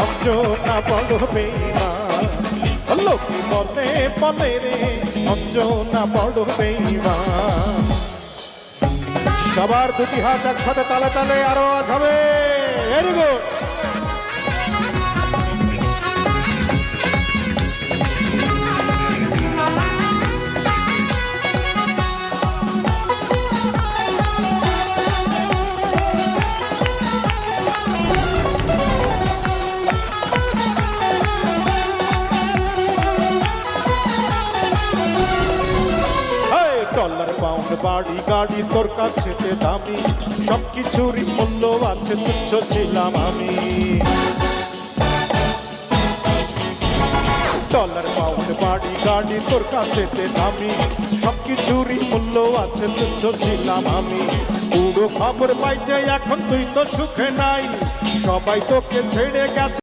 অঞ্জনা বড় বেঈমান। লোকে বলে বলে রে অঞ্জনা বড় বেঈমান। সবার দুটি হাত একসাথে তালে তালে আরো আওয়াজ হবে। Very good. ডলার পাউন্ড বাড়ি গাড়ি তোর কাছে দামি, সবকিছুরই মূল্য আছে, তুচ্ছ ছিলাম আমি। ডলার পাউন্ড বাড়ি গাড়ি তোর কাছে দামি, সবকিছুরই মূল্য আছে, তুচ্ছ ছিলাম আমি। পুরো খবর পাইছে এখন তুই তো সুখে নাই, সবাই তোকে ছেড়ে গেছে।